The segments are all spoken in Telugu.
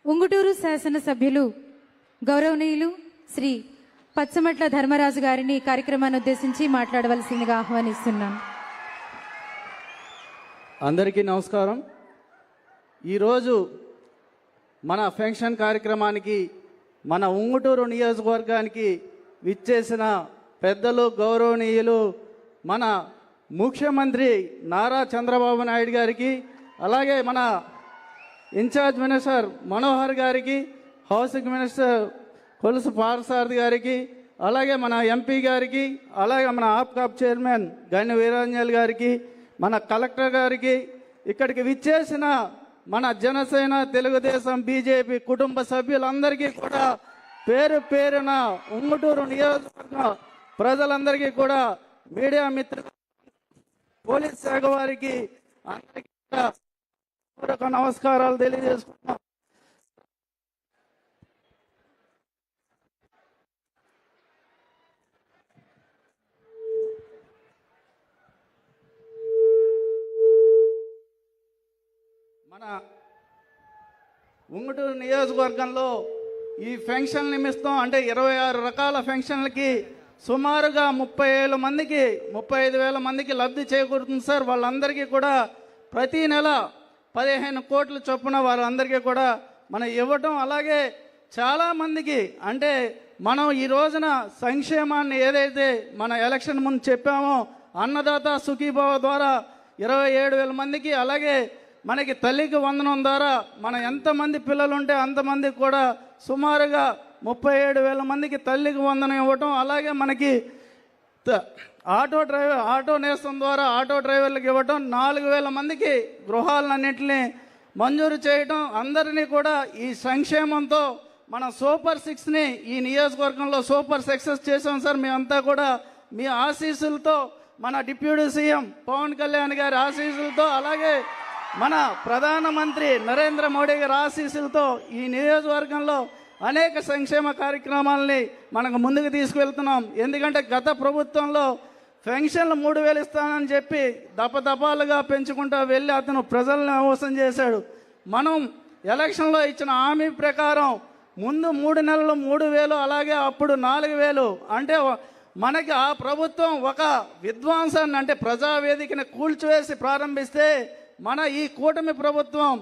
ఉంగుటూరు శాసనసభ్యులు గౌరవనీయులు శ్రీ పచ్చమట్ల ధర్మరాజు గారిని కార్యక్రమాన్ని ఉద్దేశించి మాట్లాడవలసిందిగా ఆహ్వానిస్తున్నాం. అందరికీ నమస్కారం. ఈరోజు మన ఫంక్షన్ కార్యక్రమానికి మన ఉంగుటూరు నియోజకవర్గానికి విచ్చేసిన పెద్దలు గౌరవనీయులు మన ముఖ్యమంత్రి నారా చంద్రబాబు నాయుడు గారికి, అలాగే మన ఇన్ఛార్జ్ మినిస్టర్ మనోహర్ గారికి, హౌసింగ్ మినిస్టర్ కొలుసు పార్సారథి గారికి, అలాగే మన ఎంపీ గారికి, అలాగే మన ఆప్కాప్ చైర్మన్ గణ్య వీరాంజల్ గారికి, మన కలెక్టర్ గారికి, ఇక్కడికి విచ్చేసిన మన జనసేన, తెలుగుదేశం, బీజేపీ కుటుంబ సభ్యులందరికీ కూడా పేరు పేరున ఉంగుటూరు నియోజకవర్గ ప్రజలందరికీ కూడా, మీడియా మిత్రులు, పోలీస్ శాఖ వారికి అందరికీ కూడా నమస్కారాలు తెలియజేసుకుంటున్నాం. మన ఉంగుటూరు నియోజకవర్గంలో ఈ ఫంక్షన్ నిమిత్తం అంటే 26 రకాల ఫంక్షన్లకి సుమారుగా 35,000 మందికి లబ్ధి చేకూరుతుంది సార్. వాళ్ళందరికీ కూడా ప్రతి నెల 15 కోట్ల చొప్పున వారందరికీ కూడా మనం ఇవ్వటం, అలాగే చాలామందికి అంటే మనం ఈ రోజున సంక్షేమాన్ని ఏదైతే మన ఎలక్షన్ ముందు చెప్పామో అన్నదాత సుఖీభావ ద్వారా 27,000 మందికి, అలాగే మనకి తల్లికి వందనం ద్వారా మన ఎంతమంది పిల్లలు ఉంటే అంతమందికి కూడా సుమారుగా 37,000 మందికి తల్లికి వందనం ఇవ్వటం, అలాగే మనకి ఆటో నేస్తం ద్వారా ఆటో డ్రైవర్లకు ఇవ్వటం, 4,000 మందికి గృహాలన్నింటినీ మంజూరు చేయటం, అందరినీ కూడా ఈ సంక్షేమంతో మన సూపర్ 6ని ఈ నియోజకవర్గంలో సూపర్ సక్సెస్ చేసాం సార్. మేమంతా కూడా మీ ఆశీస్సులతో, మన డిప్యూటీ సీఎం పవన్ కళ్యాణ్ గారి ఆశీస్సులతో, అలాగే మన ప్రధానమంత్రి నరేంద్ర మోడీ గారి ఆశీస్సులతో ఈ నియోజకవర్గంలో అనేక సంక్షేమ కార్యక్రమాలని మనకు ముందుకు తీసుకువెళ్తున్నాం. ఎందుకంటే గత ప్రభుత్వంలో పెన్షన్లు 3,000 ఇస్తానని చెప్పి దపదపాలుగా పెంచుకుంటూ వెళ్ళి అతను ప్రజలను మోసం చేశాడు. మనం ఎలక్షన్లో ఇచ్చిన హామీ ప్రకారం ముందు 3 నెలలు 3,000, అలాగే అప్పుడు 4,000. అంటే మనకి ఆ ప్రభుత్వం ఒక విధ్వంసాన్ని అంటే ప్రజావేదికని కూల్చివేసి ప్రారంభిస్తే, మన ఈ కూటమి ప్రభుత్వం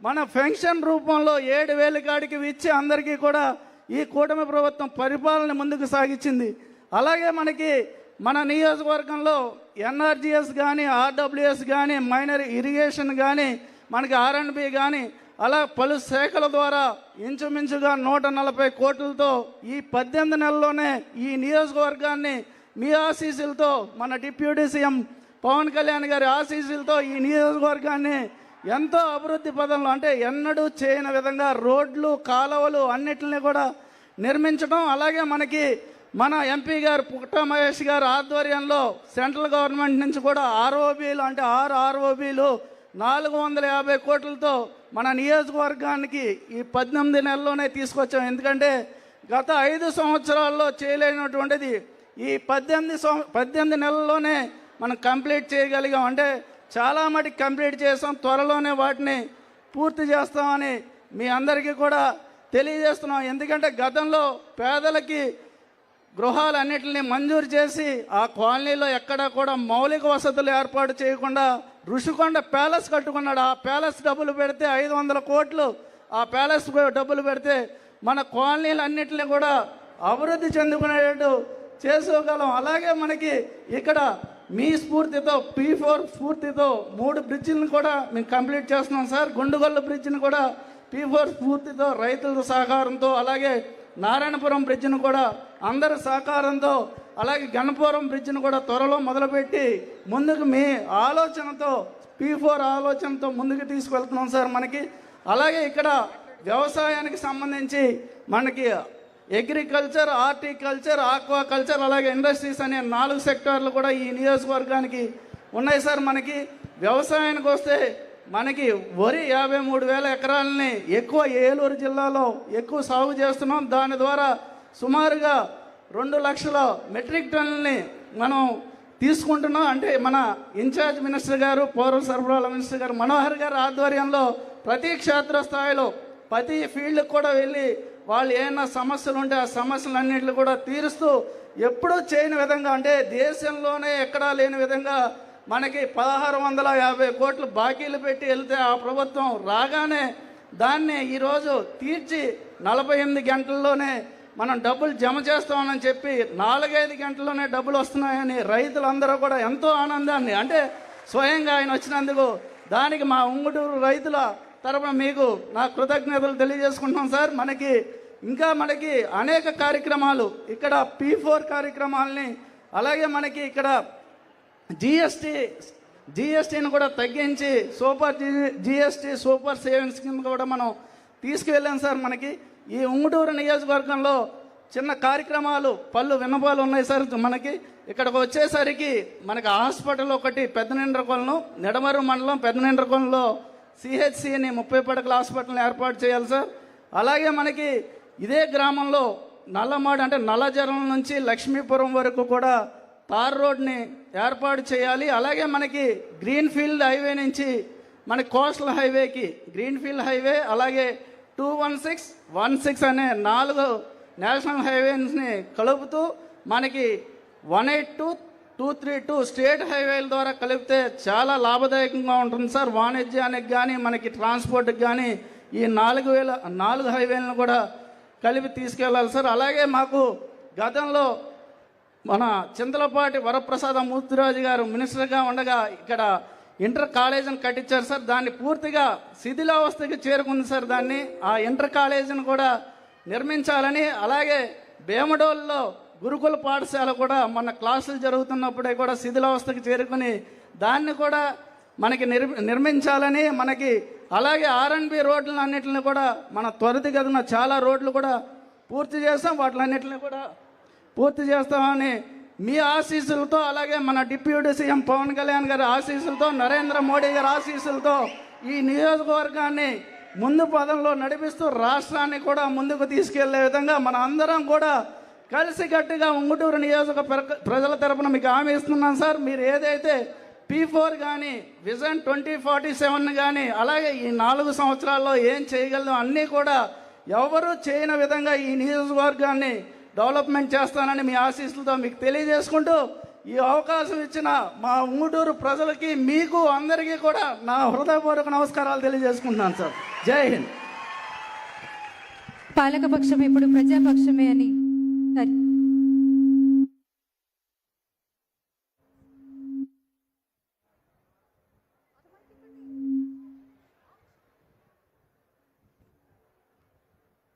మన పెన్షన్ రూపంలో 7,000 కాడికి ఇచ్చి అందరికీ కూడా ఈ కూటమి ప్రభుత్వం పరిపాలన ముందుకు సాగించింది. అలాగే మనకి మన నియోజకవర్గంలో ఎన్ఆర్జీఎస్ కానీ, ఆర్డబ్ల్యూఎస్ కానీ, మైనర్ ఇరిగేషన్ కానీ, మనకి ఆర్ఎండ్బి కానీ, అలా పలు శాఖల ద్వారా ఇంచుమించుగా 140 కోట్లతో ఈ 18 నెలల్లోనే ఈ నియోజకవర్గాన్ని మీ ఆశీస్సులతో, మన డిప్యూటీ సీఎం పవన్ కళ్యాణ్ గారి ఆశీస్సులతో ఈ నియోజకవర్గాన్ని ఎంతో అభివృద్ధి పదంలో అంటే ఎన్నడూ చేయని విధంగా రోడ్లు, కాలువలు అన్నిటిని కూడా నిర్మించడం, అలాగే మనకి మన ఎంపీ గారు పుట్ట మహేష్ గారు ఆధ్వర్యంలో సెంట్రల్ గవర్నమెంట్ నుంచి కూడా ఆర్ఓబీలు అంటే 6 ఆర్ఓబీలు 450 కోట్లతో మన నియోజకవర్గానికి ఈ 18 నెలల్లోనే తీసుకొచ్చాం. ఎందుకంటే గత 5 సంవత్సరాల్లో చేయలేనటువంటిది ఈ 18 నెలల్లోనే మనం కంప్లీట్ చేయగలిగాం. అంటే చాలా మటుకు కంప్లీట్ చేస్తాం, త్వరలోనే వాటిని పూర్తి చేస్తామని మీ అందరికీ కూడా తెలియజేస్తున్నాం. ఎందుకంటే గతంలో పేదలకి గృహాలన్నింటినీ మంజూరు చేసి ఆ కాలనీలో ఎక్కడా కూడా మౌలిక వసతులు ఏర్పాటు చేయకుండా ఋషికొండ ప్యాలెస్ కట్టుకున్నాడు. ఆ ప్యాలెస్ డబ్బులు పెడితే 500 కోట్లు ఆ ప్యాలెస్ డబ్బులు పెడితే మన కాలనీలన్నింటినీ కూడా అభివృద్ధి చెందుకునేటట్టు చేసుకోగలం. అలాగే మనకి ఇక్కడ మీ స్ఫూర్తితో P4 స్ఫూర్తితో 3 బ్రిడ్జిలను కూడా మేము కంప్లీట్ చేస్తున్నాం సార్. గుండుగొల్ల బ్రిడ్జిని కూడా P4 స్ఫూర్తితో రైతుల సహకారంతో, అలాగే నారాయణపురం బ్రిడ్జిని కూడా అందరి సహకారంతో, అలాగే గణపురం బ్రిడ్జిని కూడా త్వరలో మొదలుపెట్టి ముందుకు మీ ఆలోచనతో P4 ఆలోచనతో ముందుకు తీసుకెళ్తున్నాం సార్. మనకి అలాగే ఇక్కడ వ్యవసాయానికి సంబంధించి మనకి అగ్రికల్చర్, హార్టికల్చర్, ఆక్వాకల్చర్, అలాగే ఇండస్ట్రీస్ అనే 4 సెక్టార్లు కూడా ఈ నియోజకవర్గానికి ఉన్నాయి సార్. మనకి వ్యవసాయానికి వస్తే మనకి వరి 53,000 ఎకరాలని ఎక్కువ ఏలూరు జిల్లాలో ఎక్కువ సాగు చేస్తున్నాం. దాని ద్వారా సుమారుగా 2 లక్షల మెట్రిక్ టన్నులని మనం తీసుకుంటున్నాం. అంటే మన ఇన్ఛార్జ్ మినిస్టర్ గారు, పౌర సరఫరాల మినిస్టర్ గారు మనోహర్ గారు ఆధ్వర్యంలో ప్రతి క్షేత్ర స్థాయిలో ప్రతి ఫీల్డ్కి కూడా వెళ్ళి వాళ్ళు ఏమైనా సమస్యలు ఉంటే ఆ సమస్యలన్నింటినీ కూడా తీరుస్తూ ఎప్పుడూ చేయని విధంగా, అంటే దేశంలోనే ఎక్కడా లేని విధంగా మనకి 1650 కోట్లు బాకీలు పెట్టి వెళ్తే ఆ ప్రభుత్వం రాగానే దాన్ని ఈరోజు తీర్చి 48 గంటల్లోనే మనం డబ్బులు జమ చేస్తామని చెప్పి 4-5 గంటల్లోనే డబ్బులు వస్తున్నాయని రైతులందరూ కూడా ఎంతో ఆనందాన్ని, అంటే స్వయంగా ఆయన వచ్చినందుకు దానికి మా ఉంగుటూరు రైతుల తరపున మీకు నా కృతజ్ఞతలు తెలియజేసుకుంటున్నాం సార్. మనకి అనేక కార్యక్రమాలు ఇక్కడ P4 కార్యక్రమాలని, అలాగే మనకి ఇక్కడ జిఎస్టీని కూడా తగ్గించి జిఎస్టీ సూపర్ సేవింగ్స్ కింద కూడా మనం తీసుకువెళ్ళాం సార్. మనకి ఈ ఉంగుటూరు నియోజకవర్గంలో చిన్న కార్యక్రమాలు పళ్ళు విన్నపాలు ఉన్నాయి సార్. మనకి ఇక్కడికి వచ్చేసరికి మనకి హాస్పిటల్ ఒకటి పెద్దనిండ్రకొలను, నిడమరు మండలం పెద్దనిండ్రకొలంలో సిహెచ్సిని 30 పడకల హాస్పిటల్ని ఏర్పాటు చేయాలి సార్. అలాగే మనకి ఇదే గ్రామంలో నల్లమాడు అంటే నల్లజరం నుంచి లక్ష్మీపురం వరకు కూడా తార్ రోడ్ని ఏర్పాటు చేయాలి. అలాగే మనకి గ్రీన్ఫీల్డ్ హైవే నుంచి మనకి కోస్టల్ హైవేకి గ్రీన్ఫీల్డ్ హైవే, అలాగే 216 అనే 4 నేషనల్ హైవేస్ని కలుపుతూ మనకి 182, 232 స్టేట్ హైవేల ద్వారా కలిపితే చాలా లాభదాయకంగా ఉంటుంది సార్. వాణిజ్యానికి కానీ మనకి ట్రాన్స్పోర్ట్కి కానీ ఈ 4 హైవేలను కూడా కలిపి తీసుకెళ్ళాలి సార్. అలాగే మాకు గతంలో మన చింతలపాటి వరప్రసాద మూర్తిరాజు గారు మినిస్టర్గా ఉండగా ఇక్కడ ఇంటర్ కాలేజీని కట్టించారు సార్. దాన్ని పూర్తిగా శిథిలావస్థకి చేరుకుంది సార్. ఆ ఇంటర్ కాలేజీని కూడా నిర్మించాలని, అలాగే భీమడోల్లో గురుకుల పాఠశాల కూడా మన క్లాసులు జరుగుతున్నప్పుడే కూడా శిథిలావస్థకి చేరుకుని దాన్ని కూడా మనకి నిర్మించాలని, అలాగే R&B రోడ్లను అన్నింటిని కూడా మన త్వరితగతిన చాలా రోడ్లు కూడా పూర్తి చేస్తాం. వాటిలన్నింటినీ కూడా పూర్తి చేస్తామని మీ ఆశీస్సులతో, అలాగే మన డిప్యూటీ సీఎం పవన్ కళ్యాణ్ గారి ఆశీస్సులతో, నరేంద్ర మోడీ గారి ఆశీస్సులతో ఈ నియోజకవర్గాన్ని ముందు పదంలో నడిపిస్తూ రాష్ట్రాన్ని కూడా ముందుకు తీసుకెళ్లే విధంగా మన అందరం కూడా కలిసికట్టుగా ఉంగుటూరు నియోజక ప్రజల తరపున మీకు హామీ ఇస్తున్నాం సార్. మీరు ఏదైతే P4 కానీ విజన్ 2047 కానీ, అలాగే ఈ 4 సంవత్సరాల్లో ఏం చేయగలదో అన్నీ కూడా ఎవరు చేయని విధంగా ఈ నియోజకవర్గాన్ని డెవలప్మెంట్ చేస్తానని మీ ఆశీస్సులతో మీకు తెలియజేసుకుంటూ, ఈ అవకాశం ఇచ్చిన మా ఉంగుటూరు ప్రజలకి, మీకు అందరికీ కూడా నా హృదయపూర్వక నమస్కారాలు తెలియజేసుకుంటున్నాను సార్. జై హింద్. పాలకపక్షం ఇప్పుడు ప్రజాపక్షమే అని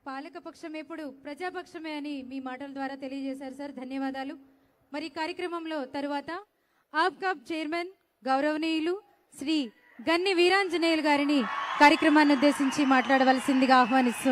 పాలకపక్షం ఎప్పుడు ప్రజాపక్షమే అని మీ మాటల ద్వారా తెలియజేశారు సార్. ధన్యవాదాలు. మరి కార్యక్రమంలో తరువాత ఆప్కాబ్ చైర్మన్ గౌరవనీయులు శ్రీ గన్ని వీరాంజనేయులు గారిని కార్యక్రమాన్ని ఉద్దేశించి మాట్లాడవలసిందిగా ఆహ్వానిస్తూ